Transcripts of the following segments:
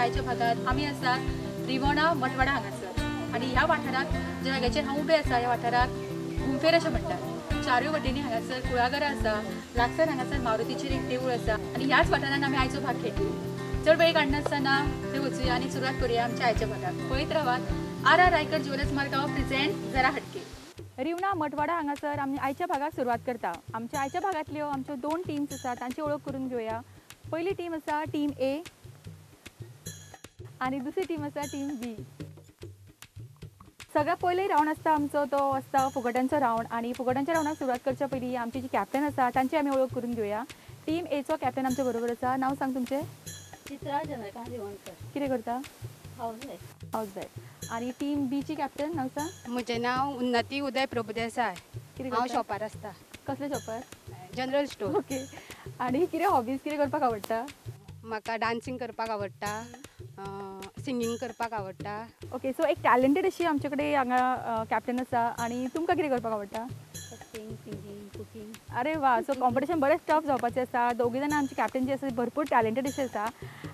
आयच्या भागात आमी आसा रिवणा मटवाडा हांगासर आनी ह्या वाठाराक ज्या जाग्याचेर हांव उबें आसा ह्या वाठाराक घुमफेर अशें म्हणटात। चारूय वटेनी हांगासर कुळागरां आसा, लागसार हांगासर मारुतीचेर एक देवूळ आसा आनी ह्याच वाठारान आमी आयचो भाग घेतली। चड वेळ काडनासतना थंय वचुया आनी सुरवात करुया आमच्या आयच्या भागाक। पळयत रावात R Raikar jewellers Madgaon present जरा हटके। रिवणा मटवाडा हांगासर आमी आयच्या भागाक सुरवात करता। आमच्या आयच्या भागांतल्यो आमच्यो 2 टिम्स आसा तांची वळख करून घेवया। पयली टीम आसा टीम ए आनी दुसरी टीम आसा टीम बी। सगळ्यात पयले रावंड आसता आमचो तो आसता फुगड्यांचो रावंड आनी फुगड्यांच्या रावंडाक सुरवात करच्या पयलीं आमची जी कॅप्टन आसा तांची आमी वळख करून घेवया। टीम एचो कॅप्टन आमच्या बरोबर आसा। नांव सांग तुमचें? चित्रा चंद्रकांत रिवणकर। कितें करता? हाऊसवाईफ। आनी टीम बीची कॅप्टन नांव सांग? म्हजें नांव उन्नती उदय प्रभुदेसाय। हांव शॉपार आसता। कसले शॉपार? General store. ओके। आनी कितें हॉबीज कितें करपाक आवडटा? म्हाका डान्सिंग करपाक आवडटा, सिंगींग करपाक आवडटा। ओके, सो एक टॅलेंटेड अशी आमचे कडेन हांगा कॅप्टन आसा। आनी तुमकां कितें करपाक आवडटा? Acting, singing, cooking. अरे वा, सो कॉम्पिटिशन बरेंच टफ जावपाचें आसा। दोगूय जाणां आमची कॅप्टन जी आसा भरपूर टॅलेंटेड अशी आसा।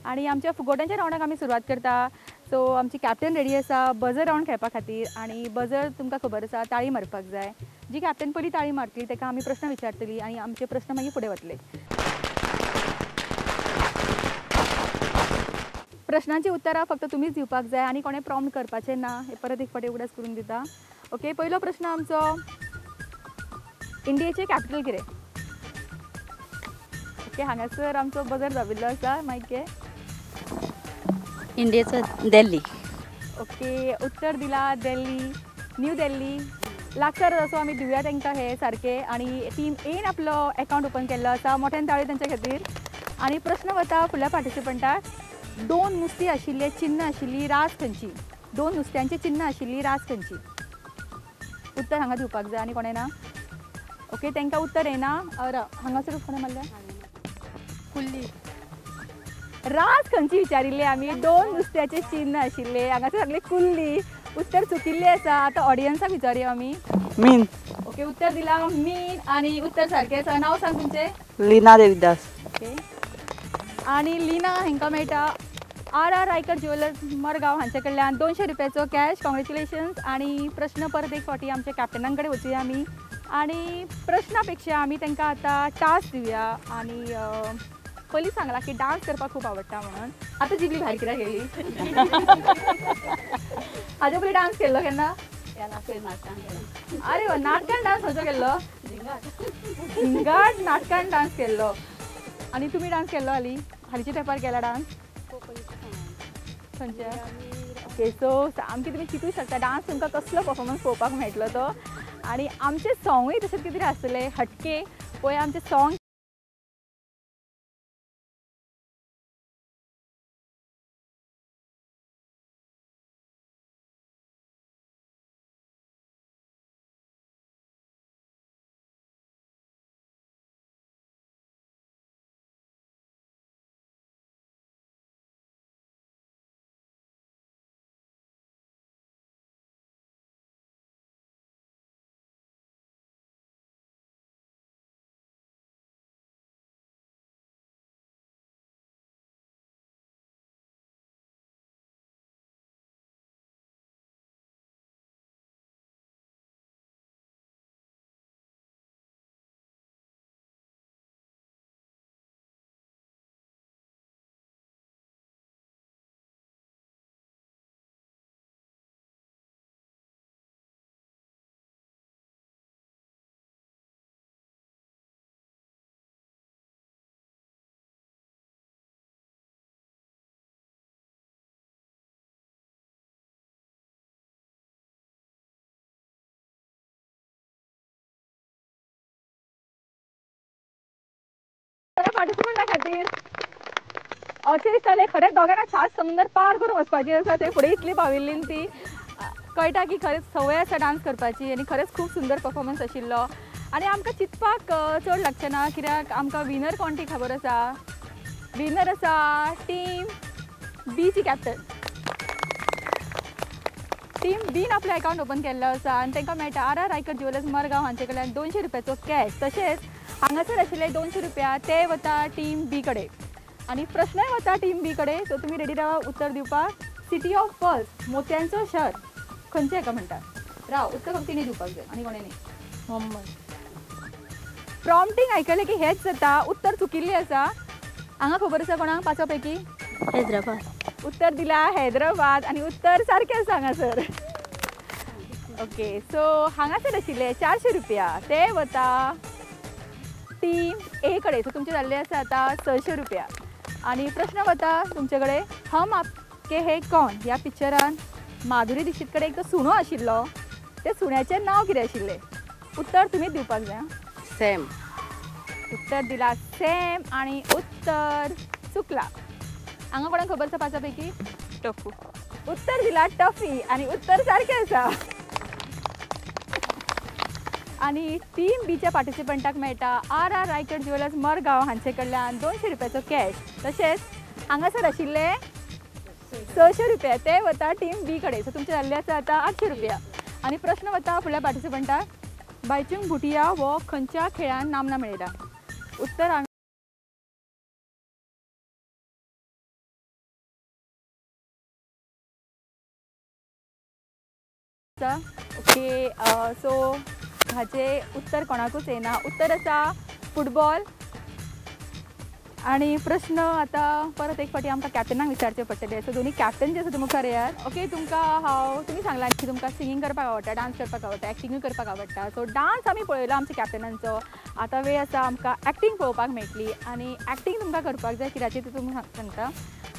आनी आमच्या फुगड्यांच्या रावंडाक आमी सुरवात करता। सो आमची कॅप्टन रेडी आसा बजर रावंड खेळपा खातीर। आनी बजर तुमकां खबर आसा ताळी मारपाक जाय। जी कॅप्टन पयली ताळी मारतली ताका आमी प्रश्न विचारतली आनी आमचे प्रश्न मागीर फुडें वतले। प्रश्नांची उत्तरां फक्त तुमीच दिवपाक जाय आनी कोणें प्रॉम्प्ट करपाचें ना। हे परत एक फावटी उगडास करून दिता। ओके, पयलो प्रश्न आमचो, इंडियेचें कॅपिटल कितें? ओके, हांगासर आमचो बजर दाबिल्लो आसा। मागीर घे। इंडियेचो दिल्ली। ओके, उत्तर दिला दिल्ली, न्यू दिल्ली। लागसार असो आमी दिवया तांकां हे सारके। आनी टीम एन आपलो अकाउंट ओपन केल्लो आसा। मोठ्यान ताळयो तांच्या खातीर। आनी प्रश्न वता फुडल्या पार्टिसिपंटाक। 2 नुस्तीं आशिल्ले चिन्ह आशिल्ली रास खंयची? 2 नुस्त्यांची चिन्ह आशिल्ली रास खंयची? उत्तर हांगा दिवपाक जाय आनी कोणें ना। ओके, तांकां उत्तर येना। हांगासर कोणें मारल्या? कुल्ली। रास खंयची विचारिल्ली आमी। 2 नुस्त्याचे चिन्ह आशिल्ले, हांगासर सांगले कुल्ली। उत्तर चुकिल्लें आसा। आतां ऑडियन्साक विचारया आमी। मीन। ओके, उत्तर दिला मीन आनी उत्तर सारकें आसा। नांव सांग तुमचें? लीना देविदास। ओके, आनी लीना हांकां मेळटा आर रायकर ज्वेलर्स मडगांव हांचे कडल्यान 200 रुपयाचो कॅश। कॉंग्रेच्युलेशन्स। आनी प्रश्न परत एक फावटी आमच्या कॅप्टनां कडेन वचुया आमी। आनी प्रश्नापेक्षा आमी तांकां आतां टास्क दिवया। आनी पयलीं सांगलां की डान्स करपाक खूब आवडटा म्हणून। आतां जिबली भायर कित्याक गेली? हाजे पयलीं डान्स केल्लो केन्ना? अरे वा, नाटकान डान्स खंयचो केल्लो? झिंगाट नाटकान डान्स केल्लो। आनी तुमी डान्स केल्लो हालींच्या तेंपार केला डान्स? खंयच्या? ओके, सो सामकें तुमी चिंतूंक शकता डान्स तुमकां कसलो परफॉर्मन्स पळोवपाक मेळटलो तो। आनी आमचें सॉंगूय तशेंच कितें आसतलें हटके। पळय आमचें सॉंग पार्टिसिपंटा खातीर अशें दिसतालें खरेंच दोगांयना सात समुंदर पार करून वचपाची आसा। थंय फुडें इतली पाविल्ली ती कळटा की खरेंच संवय आसा डान्स करपाची आनी खरेंच खूब सुंदर परफॉर्मन्स आशिल्लो। आनी आमकां चिंतपाक चड लागचें ना कित्याक आमकां विनर कोण ती खबर आसा। विनर आसा टीम बीची कॅप्टन। टीम बीन आपलो अकाउंट ओपन केल्लो आसा आनी तांकां मेळटा आर रायकर ज्वेलर्स मडगांव हांचे कडल्यान 200 रुपयाचो कॅश। तशेंच हांगासर आशिल्ले 200 रुपया ते वता टीम बी कडेन। आणि प्रश्नय वता टीम बी कडे. सो तुम्ही रेडी राहा उत्तर दिवपाक. सिटी ऑफ पर्ल्स मोत्यांचो शहर खंयचे हेका म्हणटात. राव उत्तर फक्त तिने दिवपाक जाय आनी कोणें न्ही. प्रॉम्प्टिंग आयकलें की हेच जाता. उत्तर चुकिल्लें आसा. हांगा खबर आसा कोणाक पांचा पैकी. हैदराबाद. उत्तर दिला हैदराबाद आणि उत्तर सारकें आसा हांगासर. ओके सो हांगासर आशिल्ले 400 रुपया ते वता टीम ए कडे. सो तुमचे जाल्ले आसा आतां 600 रुपया. आणि प्रश्न वता तुमचे कडेन. हम आपके है कौन ह्या पिक्चरान माधुरी दीक्षित कडेन एक तो सुणो आशिल्लो. ते सुण्याचें नांव कितें आशिल्लें. उत्तर तुमीच दिवपाक जाय. सॅम. उत्तर दिला सॅम आणि उत्तर चुकला. हांगा कोणाक खबर आसा पांचा पैकी. टफू. उत्तर दिला टफी आणि उत्तर सारकें आसा. आणि टीम बीच्या पार्टिसिपंटाक मेळटा आर रायगड ज्वेलर्स मरगांव हांचे कडल्यान 200 रुपयाचो कॅश. तशेंच हांगासर आशिल्ले 600 रुपया ते वता टीम बी कडेन. सो तुमचे जाल्ले आसा आतां 800 रुपया. आणि प्रश्न वता फुडल्या पार्टिसिपंटाक. बायचुंग भुटिया हो खंयच्या खेळान नामना मेळयला. उत्तर ओके सो हाचे उत्तर कोणाकूच येना. उत्तर आसा फुटबॉल. आणि प्रश्न आता परत एक फावटी आमकां कॅप्टनाक विचारचे पडटले. सो दोन्ही कॅप्टन जे आसा ते मुखार येयात. ओके तुमकां तुमी सांगलां की तुमकां सिंगींग करपाक आवडटा, डान्स करपाक आवडटा, एक्टिंगूय करपाक आवडटा. सो डान्स आमी पळयलो आमच्या कॅप्टनांचो. आतां वेळ आसा आमकां एक्टिंग पळोवपाक मेळटली. आनी एक्टिंग तुमकां करपाक जाय कित्याची ती तुमी सांगता.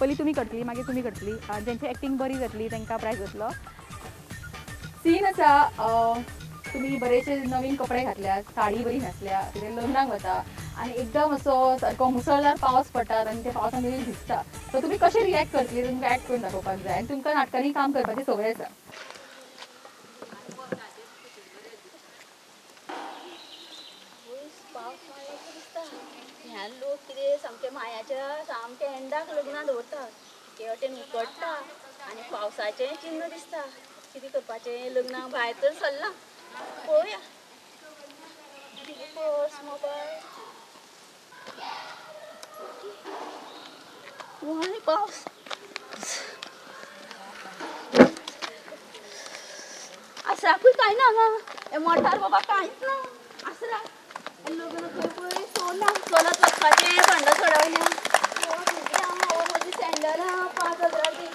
पयलीं तुमी करतली मागीर तुमी करतली. जेंची एक्टिंग बरी जातली तांकां प्रायज जातलो. सीन आसा तुम्ही बरेचसे नवीन कपडे घातल्यात, साडी बरी न्हेसल्या, कितें लग्नाक वता आणि एकदम असो सारको मुसळधार पावस पडटा आणि त्या पावसान तुमी भिजता. सो तुमी कशें रिएक्ट करतली तुमकां एक्ट करून दाखोवपाक जाय. आनी तुमकां नाटकांनी काम करपाची संवय आसा. ह्या लोक कितें सामके मायाच्या सामके एंडाक लग्नां दवरता. हे वटेन उकडटा आनी पावसाचें चिन्ह दिसता. कितें करपाचें लग्नाक भायर तर सरलां. पळोवया पर्स मोबायल वाय पावस आसराकूय काय ना हांगा. हे मोटार बाबा कांयच ना. आसरा लग्न खंय पळय चलत वचपाचें भांडा सोडवल्या. म्हजी सँडलां 5,000ची,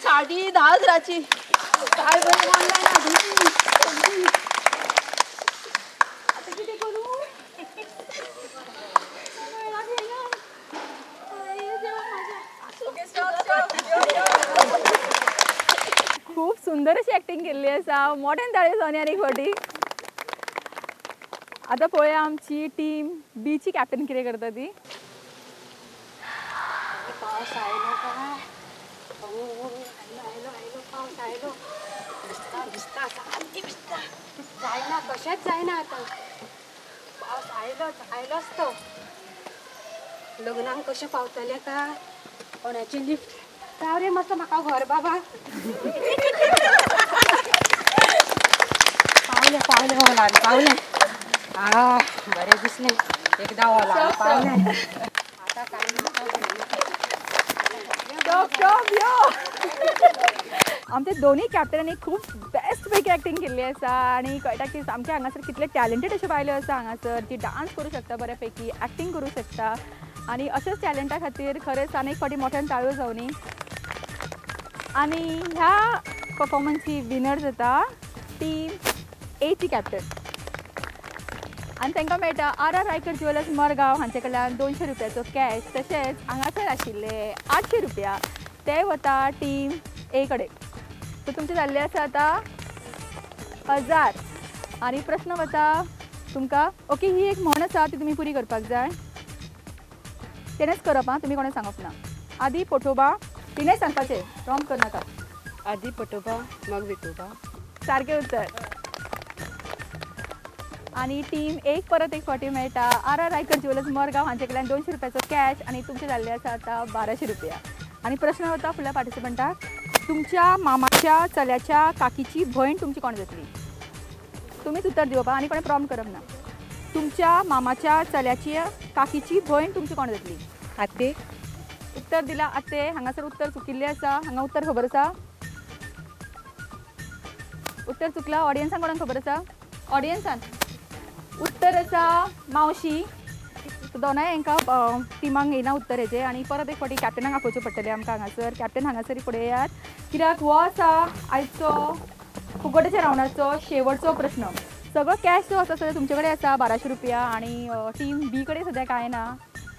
साडी 10,000ची. काय बरें ऑनलायन हाडून आतां कितें करूं. खूप सुंदर अशी एक्टिंग केल्ली आसा. मोठ्यान ताळयो जावन एक फावटी. आता पळोवया आमची टीम बीची कॅप्टन कितें करता ती. पावस आयलो काय. आयलो पावस आयलो. भिजता सामकी भिजता. जायना कशेंच जायना आतां. पावस आयलोच तो. लग्नाक कशें पावतलें काय. कोणाची लिफ्ट. राव रे मातसो म्हाका व्हर बाबा. पावले हॉलान पावले. बरें दिसलें. एकदा हॉलान पावलें. आतां आमचे दोन्ही कॅप्टनांनी खूप बेस्ट पैकी एक्टिंग केल्ली आसा. आणि कळटा की सामके हांगासर कितले टॅलेंटेड अशे बायल्यो आसा हांगासर. ती डान्स करूं शकता बऱ्या पैकी, एक्टिंग करूं शकता. आणि अशेच टॅलेंटा खातीर खरेंच आनीक फावटी मोठ्यान ताळयो जावनी. आणि ह्या परफॉर्मन्सची विनर जाता टीम एची कॅप्टन. आणि तांकां मेळटा आर रायगड ज्वेलर्स मरगांव हांचे कडल्यान 200 रुपयाचो कॅश. तशेंच हांगासर आशिल्ले 800 रुपया ते वता टीम ए कडेन. सो तुमचे जाल्ले आसा आतां 1000. आणि प्रश्न वता तुमकां. ओके ही एक म्हण आसा ती तुमी पुरी करपाक जाय. तेणेच करप आं तुमी कोणें सांगप ना. आदी पोटोबा तिणेंच सांगपाचें रॉंग करनाका. आदी पटोबा मग विठोबा. सारकें उत्तर. आणि टीम एक परत एक फावटी मेळटा आर रायगड ज्वेलर्स मरगांव हांचे कडल्यान 200 रुपयाचो कॅश. आणि तुमचे जाल्ले आसा आतां 1200 रुपया. आणि प्रश्न होता फुडल्या पार्टिसिपंटाक. तुमच्या मामाच्या चल्याच्या काकीची भयण तुमची कोण जातली. तुमीच उत्तर दिवपा आनी कोणें प्रॉम्प्ट करप ना. तुमच्या मामाच्या चल्याची काकीची भयण तुमची कोण जातली? आते. उत्तर दिला आते. हांगासर उत्तर चुकिल्लें आसा. हांगा उत्तर खबर आसा? उत्तर चुकला. ऑडियन्सान कोणाक खबर आसा? ऑडियन्सान उत्तर आसा मावशी. दोनाय हांकां टिमांक येना उत्तर हेजे आनी परत एक फावटी कॅप्टनाक आपोवचें पडटलें आमकां हांगासर. कॅप्टन हांगासर पळयात कित्याक हो आसा आयचो फुगड्याच्या रावंडाचो शेवटचो प्रश्न. सगळो कॅश जो आसा सगळो तुमचे कडेन आसा 1200 रुपया आनी टीम बी कडेन सद्या कांय ना.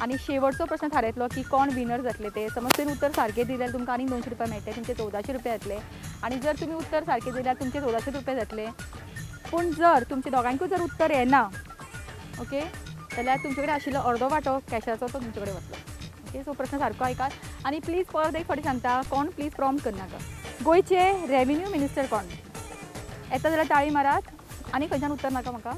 आनी शेवटचो प्रश्न थारायतलो की कोण विनर जातले ते. समज तुमी उत्तर सारकें दिल्यार तुमकां आनी 200 रुपया मेळटले. तुमचे 1400 रुपया जातले. आनी जर तुमी उत्तर सारकें दिल्यार तुमचे 1400 रुपया जातले. पूण जर तुमचे दोगांयकूय जर उत्तर येना ओके जाल्यार तुमचे कडेन आशिल्लो अर्दो वांटो कॅशाचो तो तुमचे कडेन वतलो. ओके सो प्रश्न सारको ऐकात. आनी प्लीज परत एक फावटी सांगता कोण प्लीज प्रॉम्प्ट करनाका. गोंयचे रेव्हेन्यू मिनिस्टर कोण? येता जाल्यार ताळी मारात. आनी खंयच्यान उत्तर नाका म्हाका.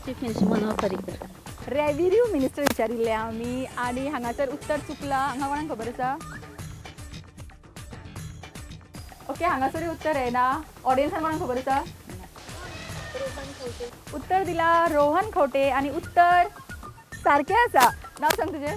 Chief minister Manohar Parrikar. Revenue minister विचारिल्ले आमी आनी हांगासर उत्तर चुकला. हांगा कोणाक खबर आसा? ओके हांगासर उत्तर येना. ऑडियन्सान कोणाक खबर आसा? उत्तर दिला रोहन खवटे आनी उत्तर सारकें आसा. नांव सांग तुजें.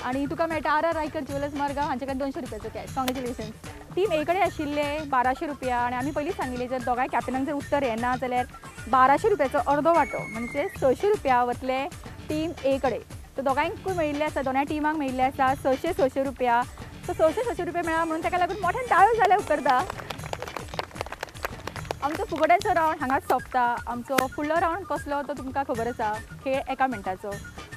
आनी तुका मेळटा आर रायकर ज्वेलर्स मडगांव हांचे कडेन 200 रुपयाचो कॅश. कॉंग्रेच्युलेशन्स. टीम ए कडेन आशिल्ले 1200 रुपया आनी आमी पयलींच सांगिल्लें जर दोगांय कॅप्टनाक जर उत्तर येना जाल्यार 1200 रुपयाचो अर्दो वांटो म्हणजे 600 रुपया वतले टीम ए कडेन. सो दोगांयकूय मेळिल्ले आसा. दोनाय टिमांक मेळिल्ले आसा 600 रुपया. सो 600 रुपया मेळ्ळा म्हणून ताका लागून मोठ्यान ताळ्यो जाल्या उपकारता. आमचो फुगड्याचो रावंड हांगाच सोंपता. आमचो फुडलो रावंड कसलो तो तुमकां खबर आसा. खेळ एका मिनटाचो.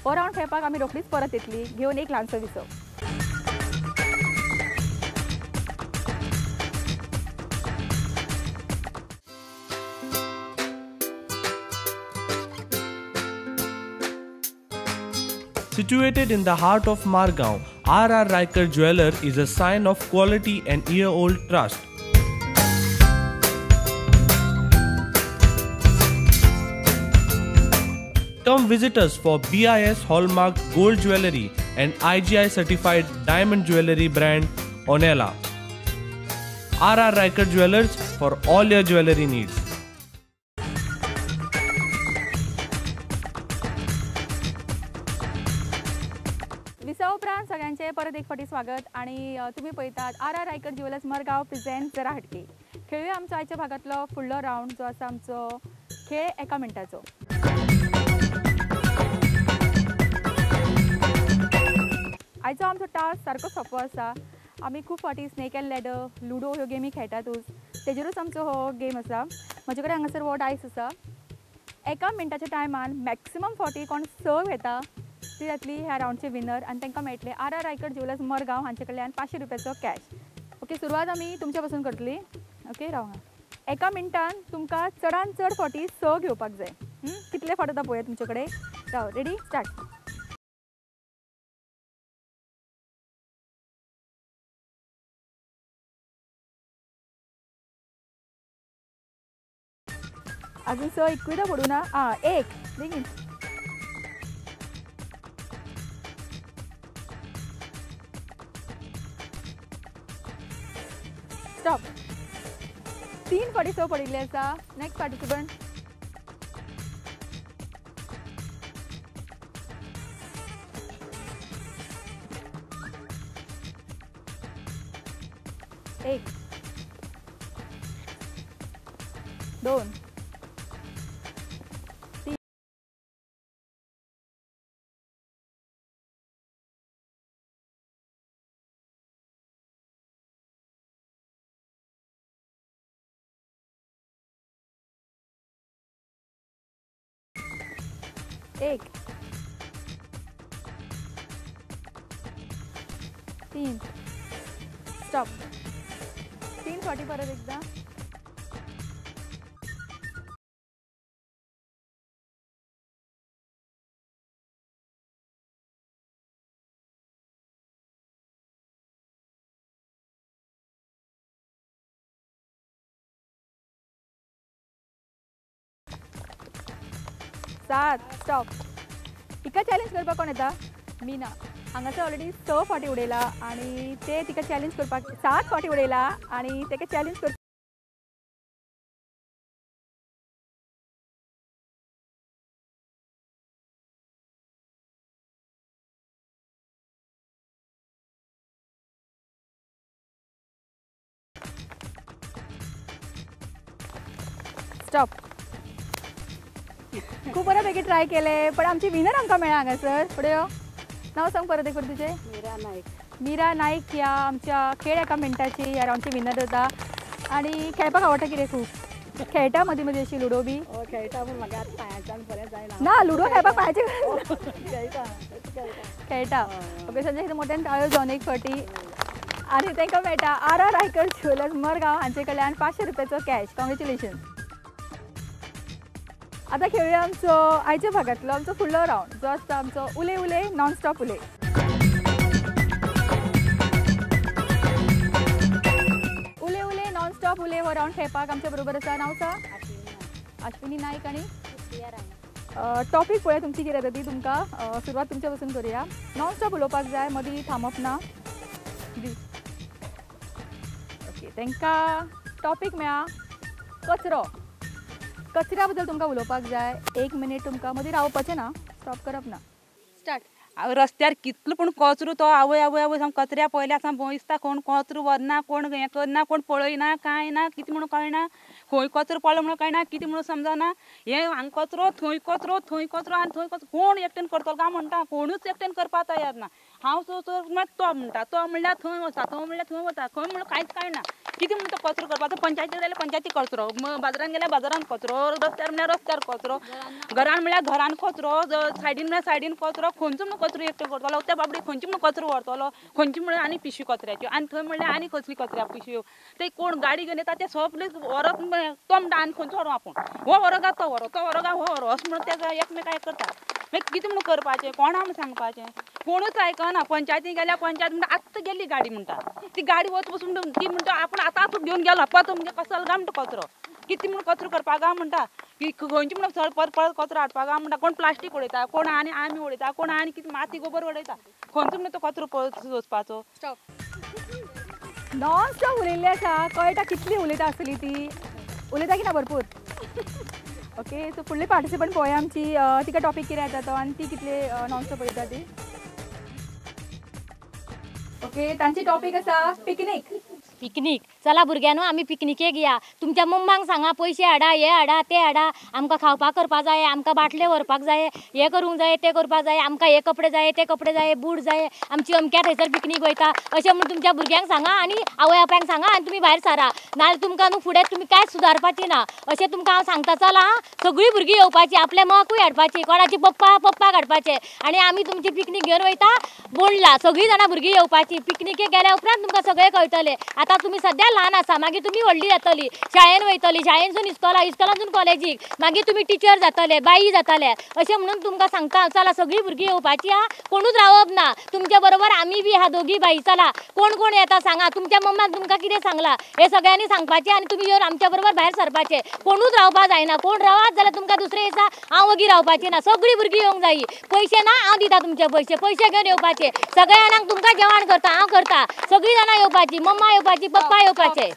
हो रावंड खेळपाक आमी रोखडीच परत येतली घेवन एक ल्हानसो विसव. Situated in the heart of Margao, R.R. Riker Jeweler is a sign of quality and year-old trust. Come visit us for BIS Hallmark Gold Jewelry and IGI certified diamond jewelry brand Onela. R.R. Riker Jewelers for all your jewelry needs. विसा उपरांत सगळ्यांचे परत एक फावटी स्वागत. आनी तुमी पळयतात R Raikar jewellers Madgaon present जरा हटके. खेळुया आमचो आयच्या भागांतलो फुडलो रावंड जो आसा आमचो खेळ एका मिनटाचो. आयचो आमचो टास्क सारको सोंपो आसा. आमी खूब फावटी स्नेक एंड लॅडर लुडो ह्यो गेमी खेळटातूच. तेजेरूच आमचो हो गेम आसा. म्हजे कडेन हांगासर हो डायस आसा. एका मिनटाच्या टायमान मॅक्सिमम फावटी कोण सर्व येता ती जातली ह्या रावंडचे विनर आनी तांकां मेळटले आर रायकर ज्वेलर्स मडगांव हांचे कडल्यान 500 रुपयाचो कॅश. ओके सुरवात आमी तुमच्या पासून करतली. ओके राव. एका मिनटान तुमकां चडान चड फावटी घेवपाक जाय. कितले फावटी आतां पळोवया तुमचे कडेन. राव रेडी स्टार्ट. अजून एकूयदां पडू ना. एक बेगीन. स्टॉप. 3 फावटी पडिल्ले आसा. Next participant. एक 2 1 3 स्टॉप. 3 फावटी परत एकदा. सात स्टॉप. तिका चॅलेंज करपाक कोण येता? मीना. हांगासर ऑलरेडी 6 फावटी उडयला आनी ते तिका चॅलेंज करपाक 7 फावटी उडयला आनी तेका चॅलेंज करपाक स्टॉप. खूप बऱ्यापैकी ट्राय केले पण आमची विनर आमकां मेळ्ळा हांगासर. फुडें यो. नांव सांग परत एक फावट तुजें. मीरा नाईक. मीरा नाईक ह्या आमच्या खेळ एका मिनटाची ह्या रावंडची विनर जाता. आणि खेळपाक आवडटा कितें खूब. खेळटा मदीं मदीं अशी लुडो बी. खेळटा पूण म्हाका आतां पांयाच्यान बरें जायना. ना लुडो खेळपाक पांयाचे खेळटा खेळटा. ओके सध्या कितें मोठ्यान ताळ्यो जावन एक फावटी. आणि तांकां मेळटा आर रायकर ज्वेलर्स मरगांव हांचे कडल्यान 500 रुपयाचो कॅश. कॉंग्रेच्युलेशन. आता खेळूया आमचो आयच्या भागांतलो आमचो फुडलो रावंड जो आसता आमचो उले उले नॉन स्टॉप उले. उले उले नॉन स्टॉप उले हो रावंड खेळपाक आमच्या बरोबर आसा. नांव सांग. अश्विनी नाईक. आणि टॉपीक पळय तुमची कितें ती तुमकां सुरवात तुमच्या पासून करुया. नॉन स्टॉप उलोवपाक जाय मदीं थांबप ना. ओके तांकां टॉपीक मेळ्ळा कचरो. कचऱ्या बद्दल तुमकां उलोवपाक जाय. 1 मिनीट तुमकां मदीं रावपाचें ना. स्टॉप करप ना. स्टार्ट. रस्त्यार कितलो पूण कचरो तो आवय आवय आवय सामको कचऱ्या पयल्या सामको भंय दिसता. कोण कचरो व्हरना कोण हें करना कोण पळयना कांय ना. कितें म्हणून कळना. खंय कचरो पडलो म्हणून कळना. कितें म्हणून समजना. हे हांगा कचरो थंय कचरो थंय कचरो आनी थंय कचरो कोण एकटेन करतलो काय म्हणटा. कोणूच एकटेन करपाक तयार ना. हांव तो म्हणटा तो म्हणल्यार थंय वता तो म्हणल्यार थंय वता. खंय म्हणून कांयच कळना. कितें म्हणून तो कचरो करपाचो. पंचायतीक जाल्यार पंचायती कचरो. बाजारान गेल्यार बाजारान कचरो. रस्त्यार म्हणल्यार रस्त्यार कचरो. घरान म्हणल्यार घरान कचरो. सायडीन म्हणल्यार सायडीन कचरो. खंयचो म्हणून कचरो एकटो करतलो. त्या बाबडी खंयची म्हणून कचरो व्हरतलो. खंयची म्हणल्यार आनी पिशवी कचऱ्याच्यो. आनी थंय म्हणल्यार आनी कसली कचऱ्या पिशव्यो. ते कोण गाडी घेवन येता ते सगळे व्हरप तो म्हणटा आनी खंयचो व्हरो आपूण. हो व्हरो गा तो व्हरो तो व्हरो गा हो व्हरो अशें म्हणून ते एकमेकाक करता. मागीर कितें म्हणून करपाचें कोणा म्हणून सांगपाचें. कोणूच आयकना. पंचायतीक गेल्यार पंचायत म्हणटा आत्तां गेल्ली गाडी म्हणटा. ती गाडी वच बसून ती म्हणटा आपूण आतां घेवन गेलो पळय तो म्हणजे कसलो गा म्हणटा कचरो. कितें म्हणून कचरो करपाक गा म्हणटा. की खंयची म्हणून चड परत परत कचरो हाडपाक गा म्हणटा. कोण प्लास्टीक उडयता कोण आनी आमी उडयता कोण आनी कितें माती गोबर उडयता. खंयचो म्हणून तो कचरो सोंसपाचो. स्टॉप. नॉन स्टॉप उलयल्ली आसा. कळटा कितली उलयता आसतली ती. उलयता की ना भरपूर. ओके सो फुडली पार्टिसिपंट पळोवया आमची तिका टॉपीक कितें येता तो आनी ती कितले नॉन स्टॉप उलयता ती. ओके तांची टॉपीक आसा पिकनीक. पिकनीक. चला भुरग्यांनो आमी पिकनिकेक या. तुमच्या मम्मांक सांगा पयशे हाडा हे हाडा ते हाडा. आमकां खावपाक करपाक जाय. आमकां बाटले व्हरपाक जाय. हे करूंक जाय ते करपाक जाय. आमकां हे कपडे जाय ते कपडे जाय. बूट जाय. आमची अमक्या थंयसर पिकनीक वयता अशें म्हणून तुमच्या भुरग्यांक सांगा आनी आवय बापायक सांगा आनी तुमी भायर सारा. नाल्यार तुमकां न्हू फुडें तुमी कांयच सुदारपाची ना. अशें तुमकां हांव सांगता. चला सगळीं भुरगीं येवपाची. आपल्या माकूय हाडपाची. कोणाची पप्पाक हाडपाचे. आनी आमी तुमची पिकनीक घेवन वयता बोंडला. सगळीं जाणां भुरगीं येवपाची. पिकनिकेक गेल्या उपरांत तुमकां सगळें कळटलें. आतां तुमी सद्या ल्हान आसा. मागीर तुमी व्हडली जातली. शाळेन वयतली. शाळेनसून इस्कॉलानसून कॉलेजीक. मागीर तुमी टिचर जातले बाई जातले. अशें म्हणून तुमकां सांगता. चला सगळीं भुरगीं येवपाची हा. कोणूच रावप ना. तुमच्या बरोबर आमी बी हा दोगी बाई. चला कोण कोण येता सांगा. तुमच्या मम्मान तुमकां कितें सांगला हे सगळ्यांनी सांगपाचें आनी तुमी येवन आमच्या बरोबर भायर सरपाचें. कोणूच रावपा जायना. कोण रावात जाल्यार तुमकां दुसरे दिसा हांव वगी रावपाची ना. सगळीं भुरगीं येवंक जायी. पयशे ना हांव दिता तुमचे पयशे. पयशे घेवन येवपाचे. सगळ्या जाणांक तुमकां जेवण करता हांव करता. सगळीं जाणां येवपाची. मम्मा येवपाची पप्पा येवपाचे.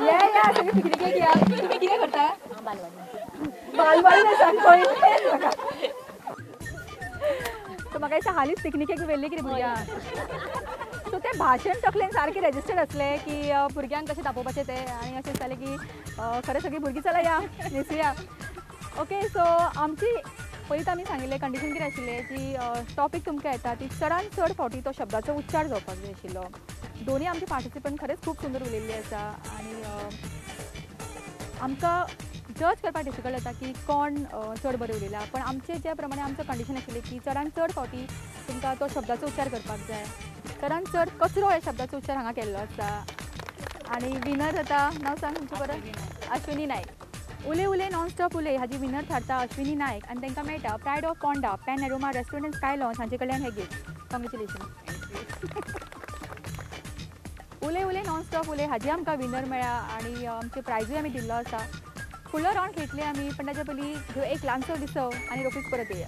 या या सगळी पिकनिकेक या. तुम्ही कितें करता. बालवाडी आसा खंय. सो म्हाका दिसता हालींच पिकनिकेक व्हेल्ली कितें भुरग्यांक. सो तें भाशण तकलेन सारकें रेजिस्टर्ड आसलें की भुरग्यांक कशें दाखोवपाचें तें. आनी अशें दिसतालें की खरें सगळीं भुरगीं चला या न्हेसुया. ओके सो आमची पयलींच आमी सांगिल्लें कंडिशन कितें आशिल्लें जी टॉपीक तुमकां येता ती चडांत चड फावटी तो शब्दाचो उच्चार जावपाक जाय आशिल्लो. दोनी आमचे पार्टिसिपंट खरेंच खूब सुंदर उलयल्ली आसा. आनी आमकां जज करपाक डिफिकल्ट जाता की कोण चड बरें उलयला. पण आमचे जे प्रमाणे आमचो कंडिशन आशिल्लें की चडांत चड फावटी तुमकां तो शब्दाचो उच्चार करपाक जाय. चडांत चड कचरो ह्या शब्दाचो उच्चार हांगा केल्लो आसा. आनी विनर जाता. नांव सांग तुमचें परत. अश्विनी नायक. उले उले नॉन स्टॉप उले हाजी विनर थारता अश्विनी नायक. आनी तांकां मेळटा pride of Ponda Pan Aroma restaurant and Sky Lawns हांचे कडल्यान हे गिफ्ट. कॉंग्रेच्युलेशन. उले उले नॉन स्टॉप उले हाजी आमकां विनर मेळ्ळा. आनी आमचे प्रायजूय आमी दिल्लो आसा. फुडलो रावंड खेळटले आमी पण ताच्या पयलीं ह्यो एक ल्हानसो विसव आनी रोखडीच परत येया.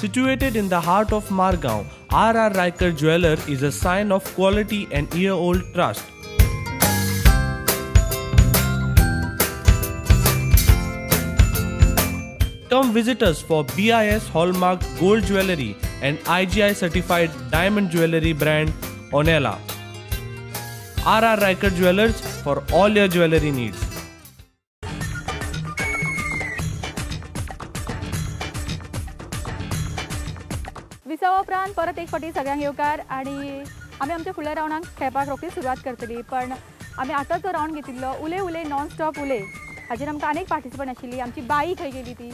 Situated in the heart of Margao, R.R. Riker Jeweler is a sign of quality and year-old trust. Come visit us for BIS Hallmark Gold Jewelry and IGI certified diamond jewelry brand Onela. RR Riker Jewelers for all your jewelry needs. विसावा उपरांत परत एक फावटी सगळ्यांक येवकार आणि आमी आमच्या फुडल्या रावंडाक खेळपाक रोखडीच सुरवात करतली. पण आमी आतां जो रावंड घेतिल्लो उले उले नॉन स्टॉप उले हाजेर आमकां आनीक पार्टिसिपंट आशिल्ली. आमची बाई खंय गेली ती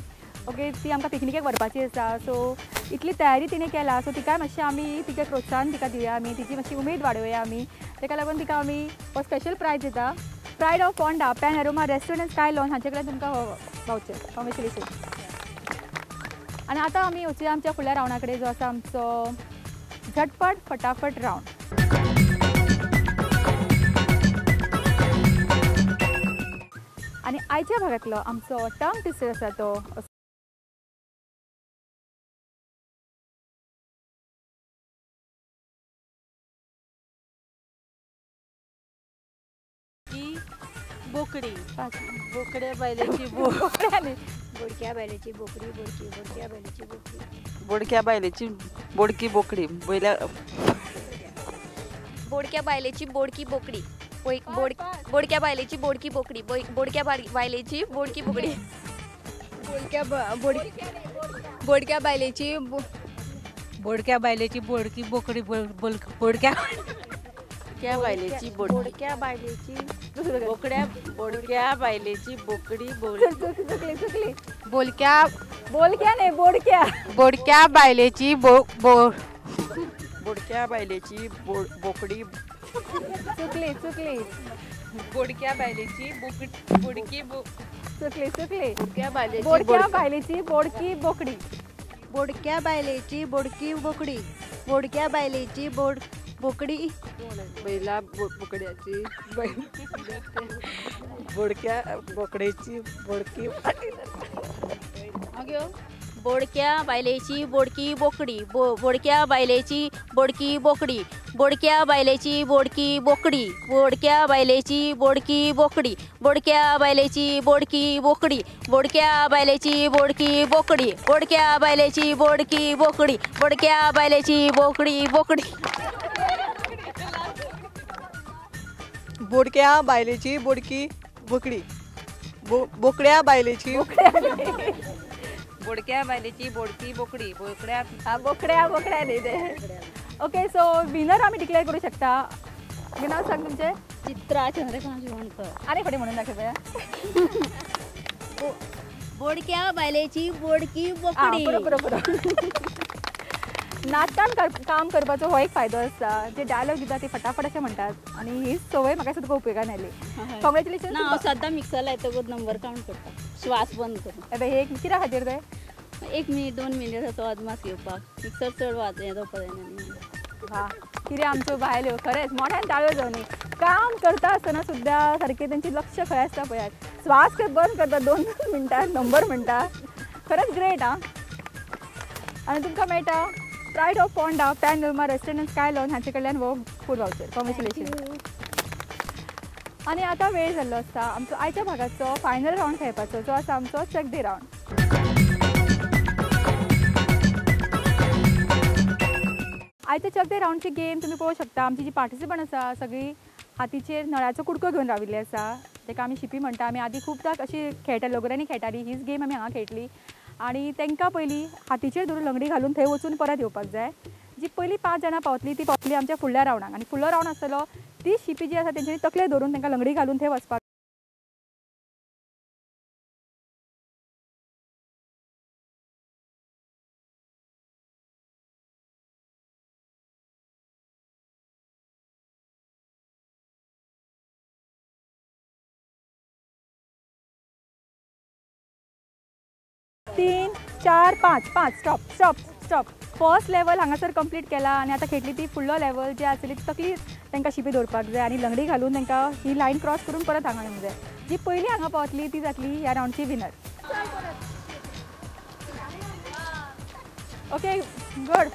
ओके ती आमकां पिकनिकेक व्हरपाची आसा. सो इतली तयारी तिणें केला. सो तिकाय मातशें आमी तिका प्रोत्साहन तिका दिवया. आमी तिची मातशी उमेद वाडोवया आमी. ताका लागून तिका आमी हो स्पेशल प्रायज दिता. Pride of Phonda pan Aroma restaurant and sky lawn हाचे कडल्यान तुमकां वावचर. कॉंग्रॅच्युलेशन. आणि आता आमी वचूया आमच्या फुडल्या रावंडा कडेन जो आसा आमचो झटपट फटाफट रावंड. आणि आयच्या भागातलो आमचो टंग ट्विस्टर आसा तो बोकडी बोकड्या बायलेची बोडक्या बायलेची बोकडी बोडक्या बायलेची बोकडी बोडक्या बायलेची बोडकी बोकडी बैला बोडक्या बायलेची बोडकी बोकडी बोडक्या बायलेची बोडकी बोकडी बोडक्या बायलेची बोडकी बोकडी बोडक्या बायलेची बोडक्या बायलेची बोडकी बोकडी बोडक्या बायलेची बोडक्या बायलेची बोडक्या बायलेची बोकडी चुकली बोलक्या नाही बोडक्या बोडक्या बायलेची बोडक्या बायलेची बोकडी चुकली बोडक्या बायलेची बोडकी चुकली बोडक्या बोडक्या बायलेची बोडकी बोकडी बोडक्या बायलेची बोडकी बोकडी बोडक्या बायलेची बोकडी बैला बोकड्याची बोडक्या बोकड्याची बोडकी बोडक्या बायलेची बोडकी बोकडी बोडक्या बायलेची बोडकी बोकडी बोडक्या बायलेची बोडकी बोकडी बोडक्या बायलेची बोडकी बोकडी बोडक्या बायलेची बोडकी बोकडी बोडक्या बायलेची बोडकी बोकडी बोडक्या बायलेची बोडकी बोकडी बोडक्या बायलेची बोकडी बोकडी बोडक्या बायलेची बोडकी बोकडी बोकड्या बायलेची बोडक्या बायलेची बोडकी बोकडी बोकड्या नाही ते. ओके सो विनर आम्ही डिक्लेअर करू शकता. नाव सांग तुमचे. चित्रा चंद्रकांत शिवणकर. अरे फटे म्हणून दाखवूया. बोडक्या बायलेची बोडकी बोकडी. बरोबर नाटकान काम करपाचो हो एक फायदो आसता. जे डायलॉग दिता ते फटाफट अशें म्हणटात आनी ही सवय म्हाका तुका उपयोगान आयली. कॉंग्रॅच्युलेशन. ना हांव सद्दां मिक्सर लायतकूच नंबर कावंट करता श्वास बंद करून. हे कित्या खातीर ते 1 मिनीट 2 मिनीट जाता अदमास घेवपाक. मिक्सर चड हें जावपा जायना. वा कितें आमच्यो बायल्यो खरेंच मोठ्यान ताळयो जावनी. काम करता आसतना सुद्दां सारकें तेंची लक्ष खंय आसता पळयात. श्वास बंद करता 2 मिनटां नंबर म्हणटा. खरेंच ग्रेट आं. आनी तुमकां मेळटा pride of Phonda pan Aroma restaurant and sky lawn हाचे कडल्यान हो फूड वाउचर. कॉंग्रॅच्युलेशन. आनी आतां वेळ जाल्लो आसता आमचो आयच्या भागाचो फायनल रावंड खेळपाचो जो आसा आमचो चक दे रावंड. आयच्या चक दे रावंडची गेम तुमी पळोवंक शकता. आमची जी पार्टिसिपंट आसा सगळीं हातीचेर नळ्याचो कुडको घेवन राविल्ली आसा ताका आमी शिपी म्हणटा. आमी आदी खूबदां अशी खेळटाली लोगोऱ्यांनी खेळटाली. हीच गेम आमी हांगा खेळटली. आणि तांकां पयलीं हातीचेर धरून लंगडी घालून थंय वचून परत येवपाक जाय. जी पयलीं 5 जाणां पावतली ती पावतली आमच्या फुडल्या रावंडाक. आनी फुडलो रावंड आसतलो ती शिपी जी आसा तेंच्यांनी तकले धरून तांकां लंगडी घालून थंय वचपाक. तीन चार पांच स्टॉप. फर्स्ट लेवल हांगासर कंप्लीट केला आनी आतां खेळटली ती फुडलो लेवल जे आसली तकली तांकां शिपी दवरपाक जाय आनी लंगडी घालून तांकां ही लायन क्रॉस करून परत हांगा येवंक जाय. जी पयलीं हांगा पावतली ती जातली ह्या रावंडची विनर. Okay good.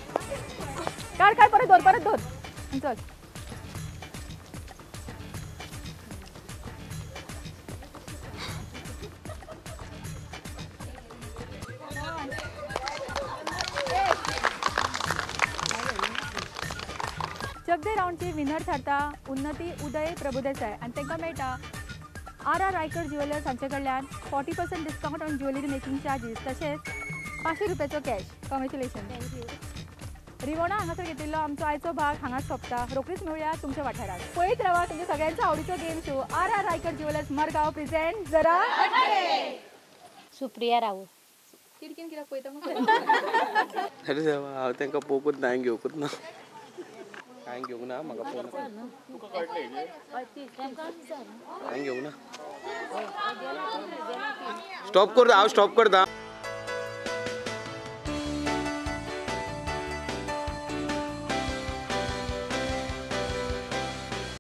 काड परत दवर चल. अर्दे राऊंडची विनर थारता उन्नती उदय प्रभुदेसाय आनी तांकां मेळटा RR रायकर ज्युवेलर्स हांचे कडल्यान 40% discount on jewellery making charges तशेंच 500 रुपयाचो कॅश. कॉंग्रॅच्युलेशन. रिवोणा हांगासर घेतिल्लो आमचो आयचो भाग हांगाच सोंपता. रोखडीच मेळुया तुमच्या वाठारात. पळयत रावा तुमच्या सगळ्यांचो आवडीचो game show RR Raikar jewellers Madgaon present जरा सुप्रिया राव किडकीन कित्याक पळयता मग अरे देवा हांव तांकां पळोवंकूच ना हांवें घेवंकूच ना हांवें घेवंक ना म्हाका फोन हांवें घेवंक ना स्टॉप करता हांव स्टॉप करता